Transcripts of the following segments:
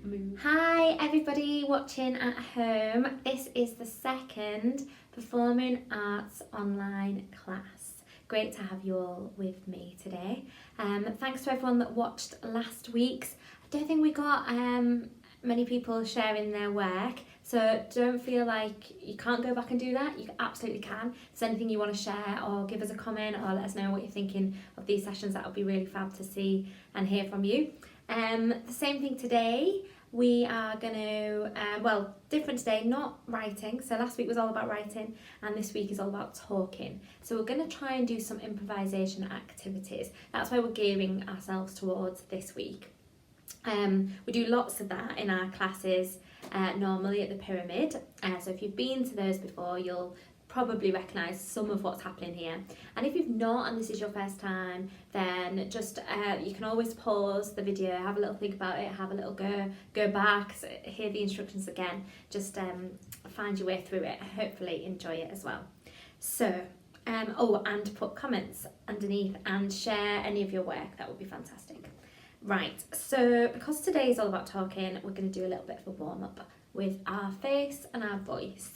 move. Hi everybody watching at home. This is the second Performing Arts online class. Great to have you all with me today. Thanks to everyone that watched last week's. I don't think we got many people sharing their work, so don't feel like you can't go back and do that. You absolutely can. If there's anything you want to share, or give us a comment, or let us know what you're thinking of these sessions, that would be really fab to see and hear from you. The same thing today. We are going to, different today, not writing. So last week was all about writing and this week is all about talking. So we're going to try and do some improvisation activities. That's why we're gearing ourselves towards this week. We do lots of that in our classes normally at the Pyramid. So if you've been to those before, you'll probably recognise some of what's happening here. And if you've not and this is your first time, then just you can always pause the video, have a little think about it, have a little go back, hear the instructions again, just find your way through it, hopefully enjoy it as well. So and put comments underneath and share any of your work, that would be fantastic. Right, so because today is all about talking, we're going to do a little bit of a warm-up with our face and our voice.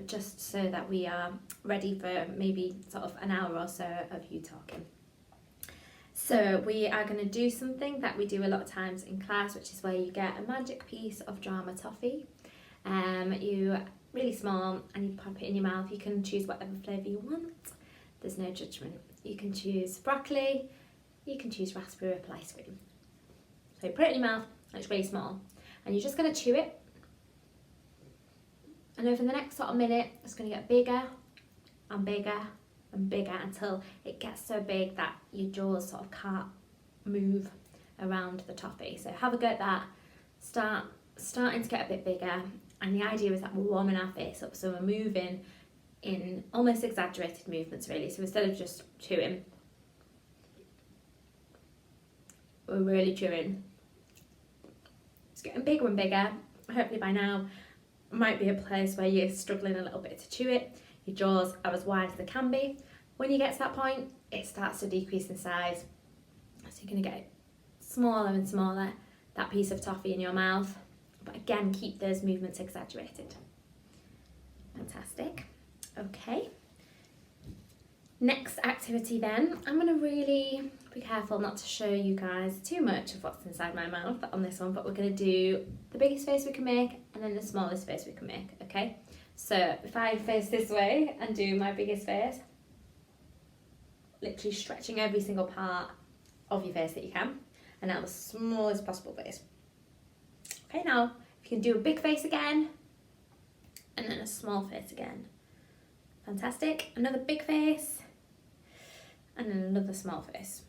Just so that we are ready for maybe sort of an hour or so of you talking. So we are going to do something that we do a lot of times in class, which is where you get a magic piece of drama toffee. You really small and you pop it in your mouth. You can choose whatever flavour you want. There's no judgment. You can choose broccoli, you can choose raspberry ripple ice cream. So you put it in your mouth and it's really small. And you're just going to chew it. And over the next sort of minute, it's going to get bigger and bigger and bigger until it gets so big that your jaws sort of can't move around the toffee. So have a go at that. Starting to get a bit bigger. And the idea is that we're warming our face up. So we're moving in almost exaggerated movements really. So instead of just chewing, we're really chewing. It's getting bigger and bigger. Hopefully by now, might be a place where you're struggling a little bit to chew it. Your jaws are as wide as they can be. When you get to that point, it starts to decrease in size. So you're going to get it smaller and smaller, that piece of toffee in your mouth. But again, keep those movements exaggerated. Fantastic. Okay. Next activity then, I'm going to really be careful not to show you guys too much of what's inside my mouth on this one, but we're going to do the biggest face we can make and then the smallest face we can make, okay? So if I face this way and do my biggest face, literally stretching every single part of your face that you can, and now the smallest possible face. Okay, now if you can do a big face again, and then a small face again. Fantastic. Another big face, and then another small face.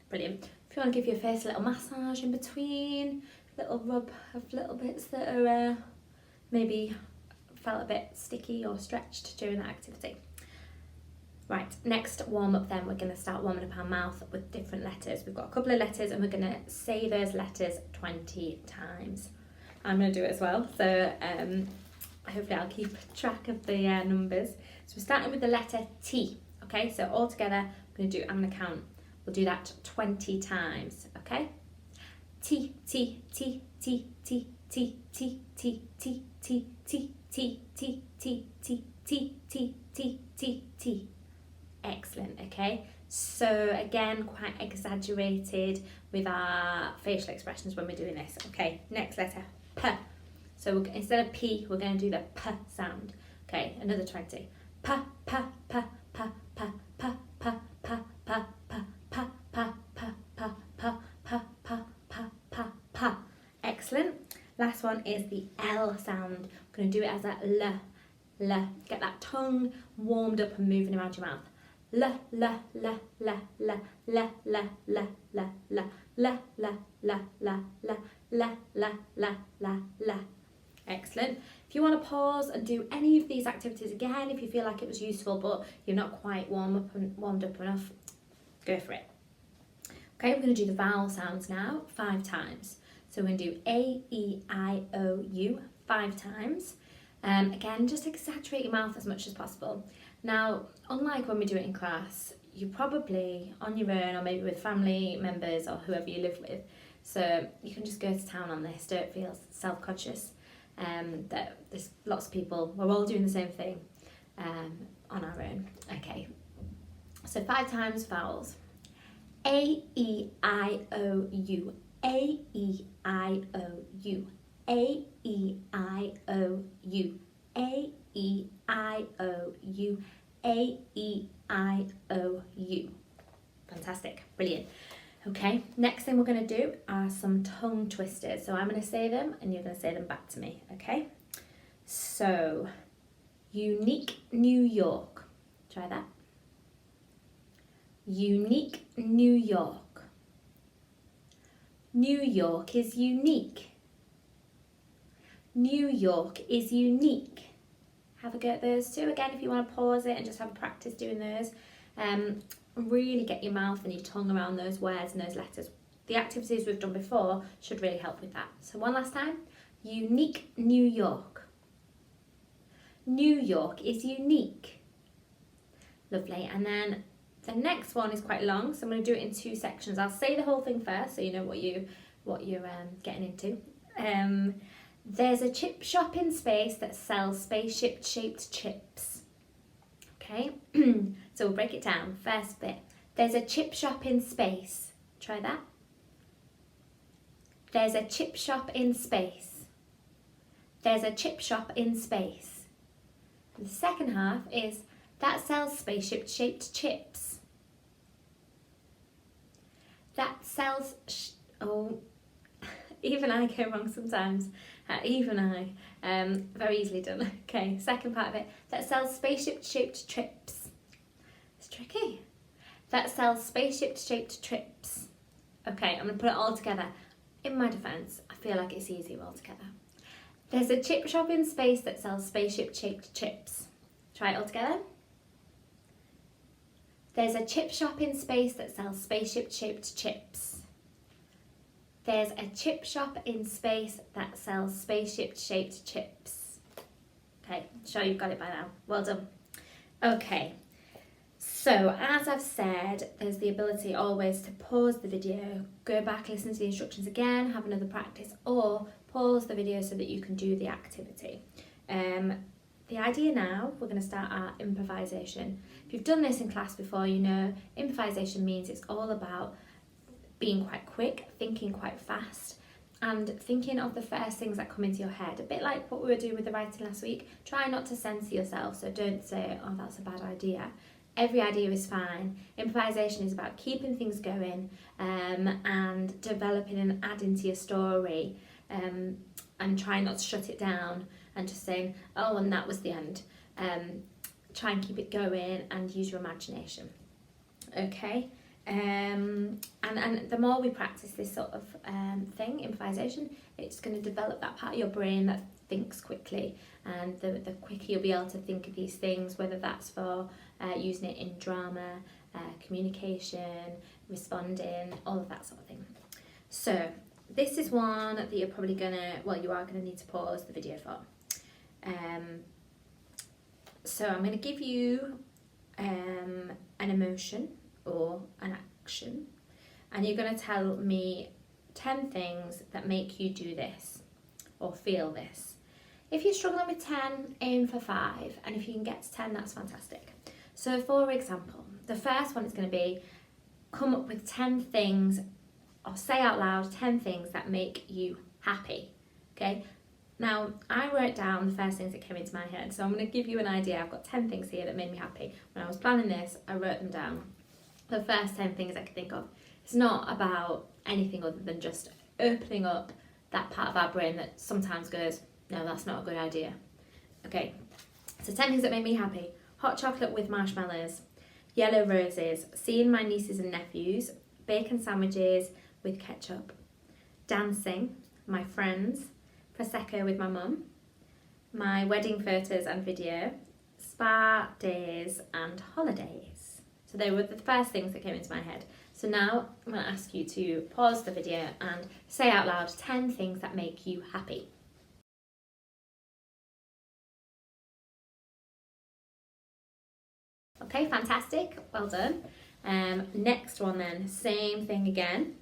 Brilliant. If you want to give your face a little massage in between, a little rub of little bits that are maybe felt a bit sticky or stretched during that activity. Right, next warm up then, we're going to start warming up our mouth with different letters. We've got a couple of letters and we're going to say those letters 20 times. I'm going to do it as well, so hopefully I'll keep track of the numbers. So we're starting with the letter T, okay? So all together, I'm going to count. We'll do that 20 times, okay? T, T, T, T, T, T, T, T, T, T, T, T, T, T, T, T, T, T, T, T. Excellent, okay? So again, quite exaggerated with our facial expressions when we're doing this. Okay, next letter, P. So instead of P, we're going to do the P sound. Okay, another 20. P, P, P, P, P, P, P, P, P, P, P, P, P, P, P, P, P, P, P, P. Excellent. Last one is the L sound. We're going to do it as a L. L. Get that tongue warmed up and moving around your mouth. L, L, L, L, L, L, L, L, L, L, L, L, L, L, L, L, L, L, L, L. Excellent. If you want to pause and do any of these activities again, if you feel like it was useful but you're not quite warmed up enough, go for it. Okay, we're going to do the vowel sounds now 5 times. So we're going to do A, E, I, O, U 5 times. Again, just exaggerate your mouth as much as possible. Now, unlike when we do it in class, you're probably on your own or maybe with family members or whoever you live with. So you can just go to town on this, don't feel self-conscious. That there's lots of people, we're all doing the same thing on our own. Okay, so 5 times vowels. A, E, I, O, U. A, E, I, O, U. A, E, I, O, U. A, E, I, O, U. A, E, I, O, U. Fantastic, brilliant. Okay, next thing we're going to do are some tongue twisters. So I'm going to say them and you're going to say them back to me, okay? So, unique New York. Try that. Unique New York. New York is unique. New York is unique. Have a go at those two. Again, if you want to pause it and just have a practice doing those. Really get your mouth and your tongue around those words and those letters. The activities we've done before should really help with that. So one last time. Unique New York. New York is unique. Lovely. And then the next one is quite long, so I'm going to do it in 2 sections. I'll say the whole thing first so you know what you're getting into. There's a chip shop in space that sells spaceship-shaped chips. Okay, so we'll break it down. First bit. There's a chip shop in space. Try that. There's a chip shop in space. There's a chip shop in space. And the second half is that sells spaceship-shaped chips. That sells... even I go wrong sometimes. Even I. Very easily done. Okay, second part of it. That sells spaceship-shaped chips. It's tricky. That sells spaceship-shaped chips. Okay, I'm going to put it all together. In my defence, I feel like it's easier all together. There's a chip shop in space that sells spaceship-shaped chips. Try it all together. There's a chip shop in space that sells spaceship-shaped chips. There's a chip shop in space that sells spaceship-shaped chips. Okay, sure you've got it by now. Well done. Okay, so as I've said, there's the ability always to pause the video, go back, listen to the instructions again, have another practice, or pause the video so that you can do the activity. The idea now, we're going to start our improvisation. If you've done this in class before, you know improvisation means it's all about being quite quick, thinking quite fast, and thinking of the first things that come into your head. A bit like what we were doing with the writing last week. Try not to censor yourself, so don't say, oh, that's a bad idea. Every idea is fine. Improvisation is about keeping things going and developing and adding to your story, and trying not to shut it down and just saying, oh, and that was the end. Try and keep it going and use your imagination. Okay? And the more we practice this sort of thing, improvisation, it's going to develop that part of your brain that thinks quickly, and the quicker you'll be able to think of these things, whether that's for using it in drama, communication, responding, all of that sort of thing. So this is one that you're probably you are gonna need to pause the video for. So I'm gonna give you an emotion or an action, and you're going to tell me 10 things that make you do this or feel this. If you're struggling with 10, aim for 5, and if you can get to 10, that's fantastic. So for example, the first one is going to be come up with 10 things, or say out loud 10 things that make you happy. Okay, now I wrote down the first things that came into my head, so I'm going to give you an idea. I've got 10 things here that made me happy. When I was planning this, I wrote them down. The first 10 things I could think of. It's not about anything other than just opening up that part of our brain that sometimes goes, no, that's not a good idea. Okay, so 10 things that make me happy. Hot chocolate with marshmallows, yellow roses, seeing my nieces and nephews, bacon sandwiches with ketchup, dancing, my friends, Prosecco with my mum, my wedding photos and video, spa days and holidays. So they were the first things that came into my head. So now I'm going to ask you to pause the video and say out loud 10 things that make you happy. Okay, fantastic. Well done. Next one then, same thing again.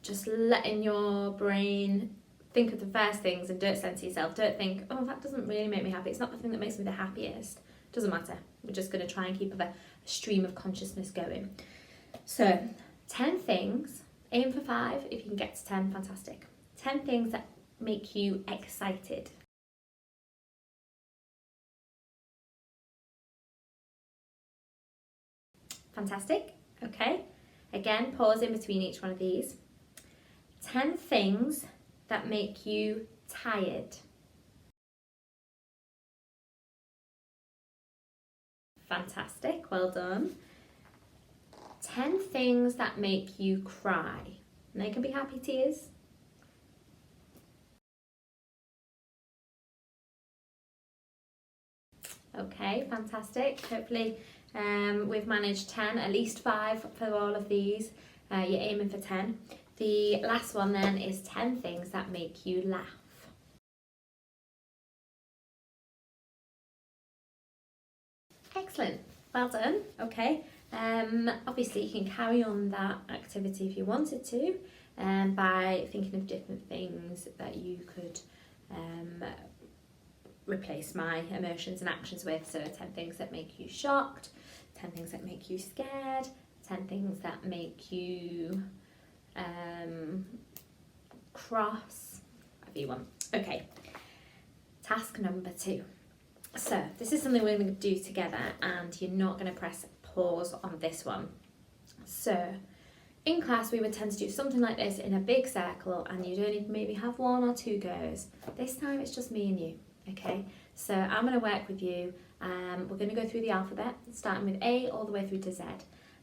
just letting your brain think of the first things and don't censor yourself. Don't think, oh, that doesn't really make me happy. It's not the thing that makes me the happiest. Doesn't matter. We're just going to try and keep a stream of consciousness going. So 10 things, aim for 5. If you can get to 10, fantastic. 10 things that make you excited. Fantastic. Okay. Again, pause in between each one of these. 10 things that make you tired. Fantastic. Well done. 10 things that make you cry. And they can be happy tears. Okay, fantastic. Hopefully we've managed 10, at least 5 for all of these. You're aiming for 10. The last one then is 10 things that make you laugh. Excellent. Well done. Okay. Obviously you can carry on that activity if you wanted to by thinking of different things that you could replace my emotions and actions with. So 10 things that make you shocked, 10 things that make you scared, 10 things that make you cross, whatever you want. Okay, task number 2. So this is something we're going to do together, and you're not going to press pause on this one. So in class we would tend to do something like this in a big circle, and you'd only maybe have 1 or 2 goes. This time it's just me and you. Okay, so I'm going to work with you. We're going to go through the alphabet, starting with A all the way through to Z.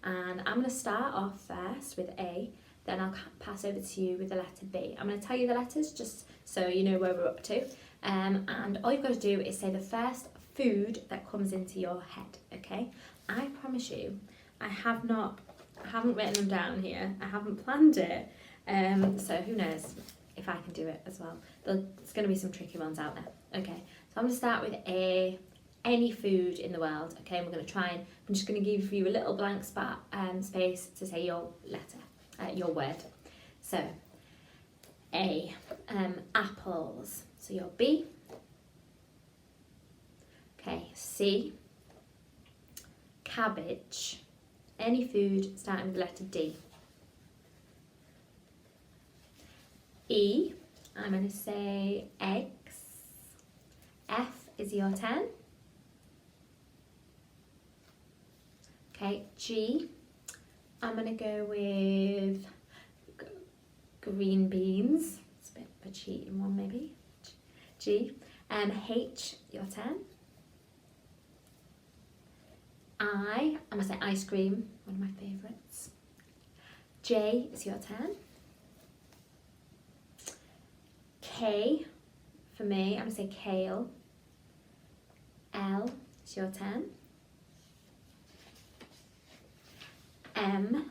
And I'm going to start off first with A, then I'll pass over to you with the letter B. I'm going to tell you the letters just so you know where we're up to. And all you've got to do is say the first food that comes into your head, okay? I promise you, I haven't written them down here. I haven't planned it. So who knows if I can do it as well. There's going to be some tricky ones out there. Okay, so I'm going to start with A, any food in the world. Okay, and we're going to try and, I'm just going to give you a little blank space to say your letter, your word. So, A, apples. So your B. Okay, C, cabbage. Any food starting with the letter D. E, I'm going to say eggs. F is your turn. Okay, G, I'm going to go with green beans. It's a bit of a cheating one maybe. G. H, your turn. I'm going to say ice cream, one of my favourites. J is your turn. K, for me, I'm going to say kale. L is your turn. M,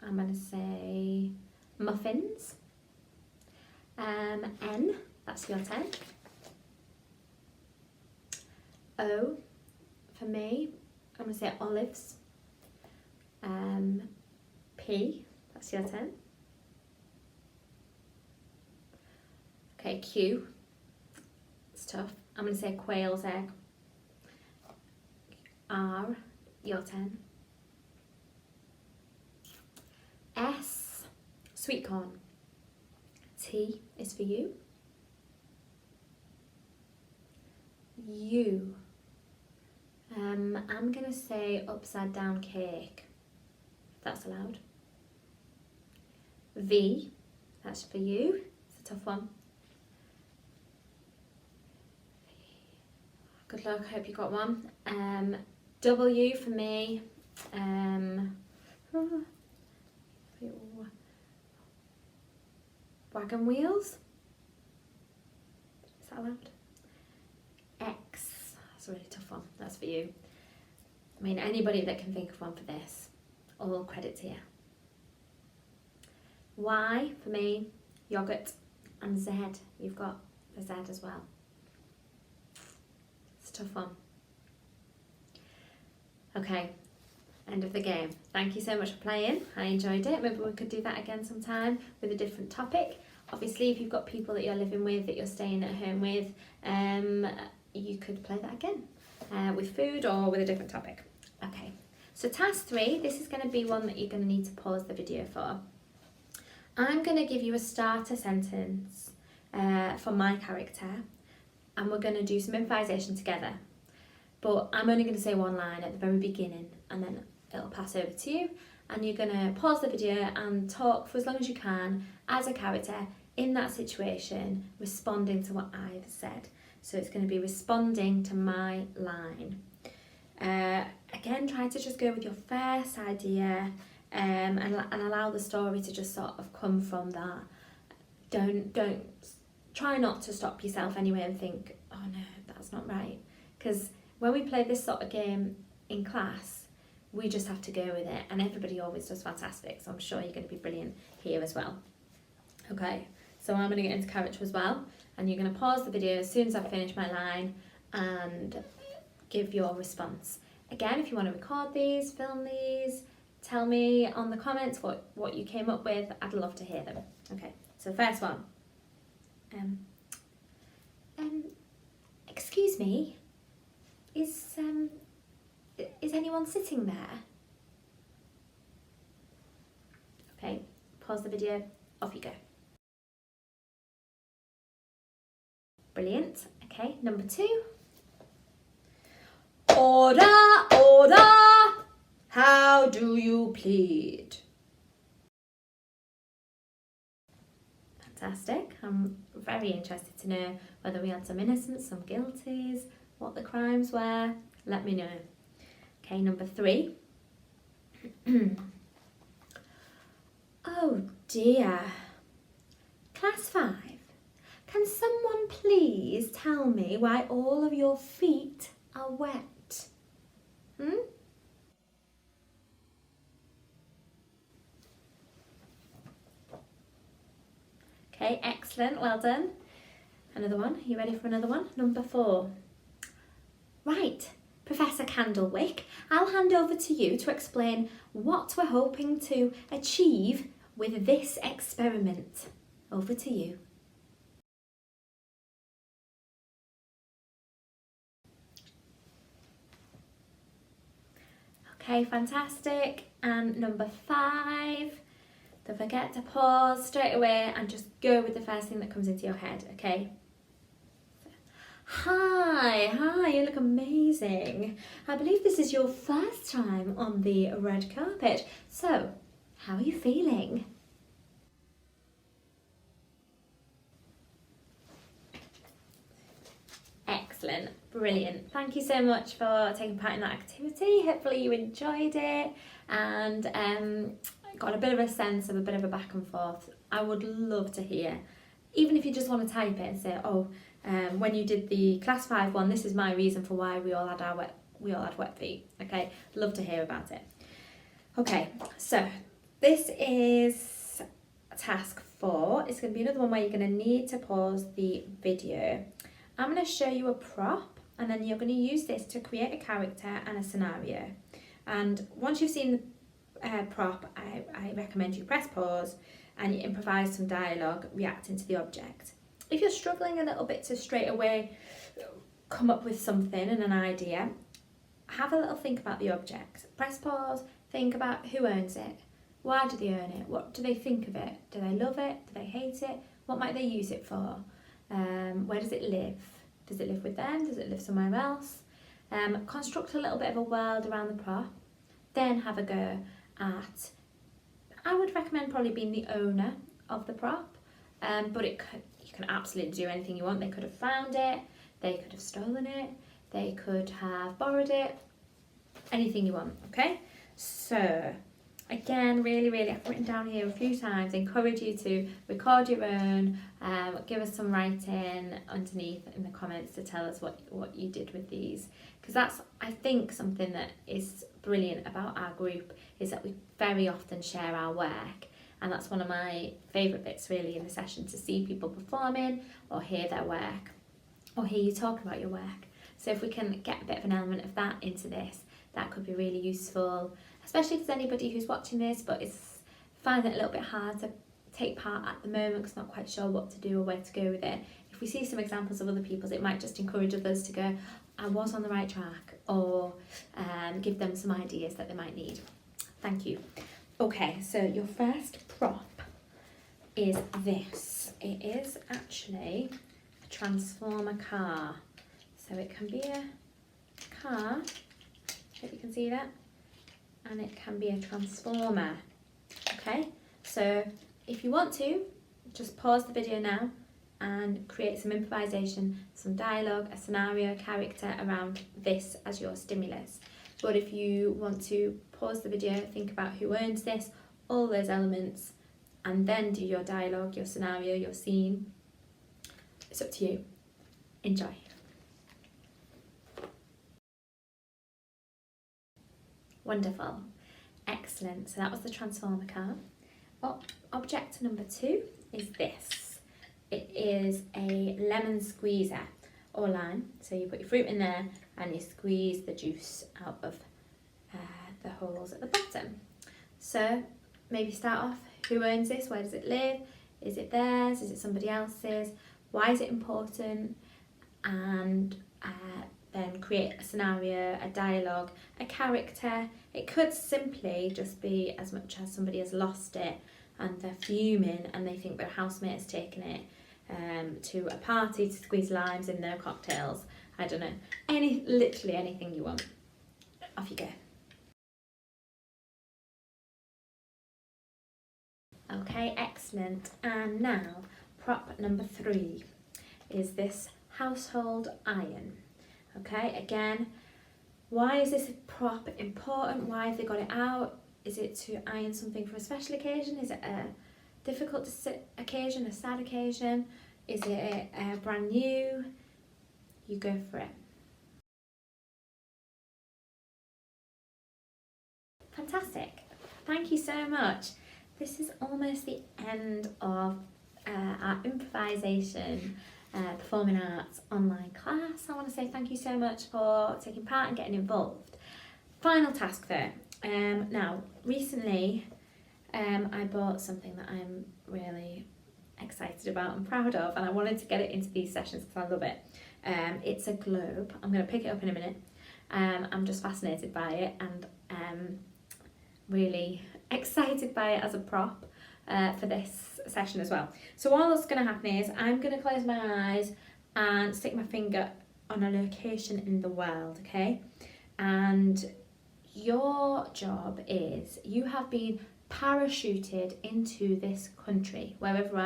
I'm going to say muffins. N, that's your turn. O, for me, I'm going to say olives. P, that's your turn. Okay, Q, it's tough. I'm going to say quail's egg. R, your turn. S, sweet corn. T is for you. U, I'm going to say upside down cake, if that's allowed. V, that's for you. It's a tough one. Good luck, hope you got one. W for me. Wagon wheels. Is that allowed? X, that's a really tough one. That's for you. I mean, anybody that can think of one for this, all credit to you. Y for me, yogurt, and Z, you've got the Z as well. It's a tough one. Okay, End of the game. Thank you so much for playing. I enjoyed it. Maybe we could do that again sometime with a different topic. Obviously, if you've got people that you're living with, that you're staying at home with, you could play that again with food or with a different topic. Okay, so task 3, this is going to be one that you're going to need to pause the video for. I'm going to give you a starter sentence for my character, and we're going to do some improvisation together. But I'm only going to say one line at the very beginning, and then it'll pass over to you, and you're going to pause the video and talk for as long as you can as a character in that situation, responding to what I've said. So it's going to be responding to my line. Again, try to just go with your first idea and allow the story to just sort of come from that. Don't try not to stop yourself anyway and think, oh no, that's not right. Because when we play this sort of game in class, we just have to go with it, and everybody always does fantastic, so I'm sure you're going to be brilliant here as well. Okay, so I'm going to get into character as well, and you're going to pause the video as soon as I've finished my line and give your response. Again, if you want to record these, film these, tell me on the comments what you came up with. I'd love to hear them. Okay, so first one. Excuse me, is anyone sitting there? Okay, pause the video, off you go. Brilliant. Okay, number 2. Order, order, how do you plead? Fantastic. I'm very interested to know whether we had some innocents, some guilties, what the crimes were. Let me know. Okay, number 3. Oh dear. Class 5, can someone please tell me why all of your feet are wet? Okay, excellent, well done. Another one, are you ready for another one? Number 4. Right, Professor Candlewick, I'll hand over to you to explain what we're hoping to achieve with this experiment. Over to you. Okay, fantastic. And number 5, don't forget to pause straight away and just go with the first thing that comes into your head, okay? Hi, you look amazing. I believe this is your first time on the red carpet. So, how are you feeling? Excellent, brilliant. Thank you so much for taking part in that activity. Hopefully you enjoyed it and got a bit of a sense of a bit of a back and forth. I would love to hear, even if you just want to type it and say, oh, when you did the class 5 one, this is my reason for why we all had wet feet. Okay, love to hear about it. Okay, so this is task 4. It's going to be another one where you're going to need to pause the video. I'm going to show you a prop, and then you're going to use this to create a character and a scenario. And once you've seen the prop, I recommend you press pause and you improvise some dialogue reacting to the object. If you're struggling a little bit to straight away come up with something and an idea, have a little think about the object. Press pause, think about who owns it, why do they own it, what do they think of it, do they love it, do they hate it, what might they use it for, where does it live, does it live with them, does it live somewhere else. Construct a little bit of a world around the prop, then have a go at, I would recommend probably being the owner of the prop, but you can absolutely do anything you want. They could have found it, they could have stolen it, they could have borrowed it, anything you want, okay? So, again, really, I've written down here a few times, encourage you to record your own, give us some writing underneath in the comments to tell us what you did with these. Because that's, I think, something that is brilliant about our group, is that we very often share our work. And that's one of my favourite bits really in the session, to see people performing or hear their work or hear you talk about your work. So if we can get a bit of an element of that into this, that could be really useful, especially if there's anybody who's watching this but is finding it a little bit hard to take part at the moment because not quite sure what to do or where to go with it. If we see some examples of other people's, it might just encourage others to go, I was on the right track, or give them some ideas that they might need. Thank you. Okay, so your first prop is this. It is actually a transformer car. So it can be a car, hope you can see that, and it can be a transformer. Okay, so if you want to, just pause the video now and create some improvisation, some dialogue, a scenario, a character around this as your stimulus. But if you want to pause the video, think about who owns this, all those elements, and then do your dialogue, your scenario, your scene, it's up to you. Enjoy. Wonderful. Excellent. So that was the transformer car. Object number 2 is this. It is a lemon squeezer or lime. So you put your fruit in there and you squeeze the juice out of the holes at the bottom. So maybe start off, who owns this? Where does it live? Is it theirs? Is it somebody else's? Why is it important? And then create a scenario, a dialogue, a character. It could simply just be as much as somebody has lost it and they're fuming and they think their housemate has taken it to a party to squeeze limes in their cocktails. I don't know. Literally anything you want. Off you go. Okay, excellent. And now, prop number 3 is this household iron. Okay, again, why is this prop important? Why have they got it out? Is it to iron something for a special occasion? Is it a difficult occasion, a sad occasion? Is it brand new? You go for it. Fantastic. Thank you so much. This is almost the end of our improvisation performing arts online class. I want to say thank you so much for taking part and getting involved. Final task though. Now, recently I bought something that I'm really excited about and proud of, and I wanted to get it into these sessions because I love it. It's a globe. I'm going to pick it up in a minute. I'm just fascinated by it and really excited by it as a prop for this session as well. So all that's going to happen is I'm going to close my eyes and stick my finger on a location in the world, okay? And your job is, you have been parachuted into this country, wherever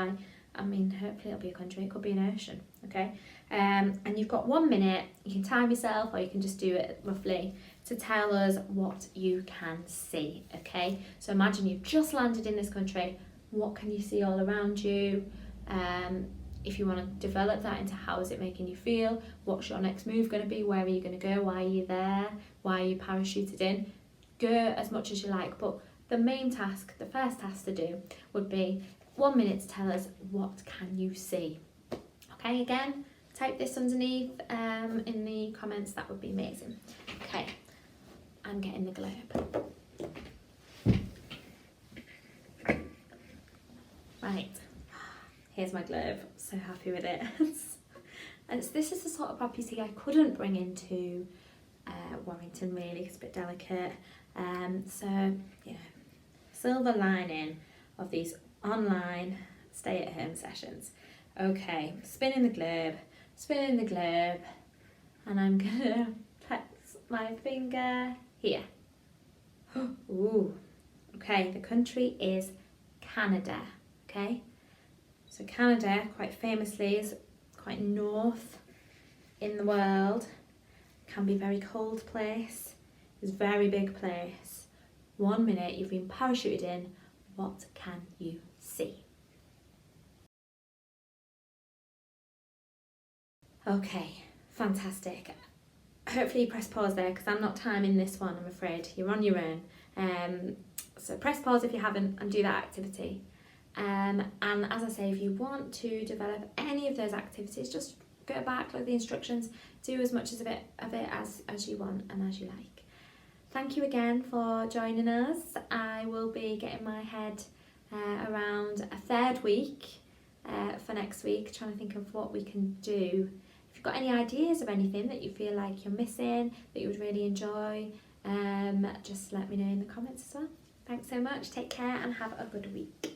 I mean, hopefully it'll be a country, it could be an ocean, okay? And you've got 1 minute, you can time yourself or you can just do it roughly, to tell us what you can see, okay? So imagine you've just landed in this country, what can you see all around you? If you want to develop that into how is it making you feel, what's your next move going to be, where are you going to go, why are you there, why are you parachuted in? Go as much as you like, but the main task, the first task to do would be 1 minute to tell us what can you see. Okay, again, type this underneath in the comments, that would be amazing. Okay, I'm getting the globe. Right, here's my globe, so happy with it. And this is the sort of prop you see I couldn't bring into Warrington really, it's a bit delicate. So, you know, silver lining of these online stay-at-home sessions. Okay, spinning the globe, and I'm gonna press my finger here. Ooh, okay, the country is Canada, okay? So Canada, quite famously, is quite north in the world, can be a very cold place, it's a very big place. 1 minute, you've been parachuted in, what can you see? Okay, fantastic. Hopefully you press pause there because I'm not timing this one, I'm afraid. You're on your own. So press pause if you haven't and do that activity. And as I say, if you want to develop any of those activities, just go back, look at the instructions, do as much of it as you want and as you like. thank you again for joining us. I will be getting my head around a third week for next week, trying to think of what we can do. If you've got any ideas of anything that you feel like you're missing, that you would really enjoy, just let me know in the comments as well. Thanks so much, take care and have a good week.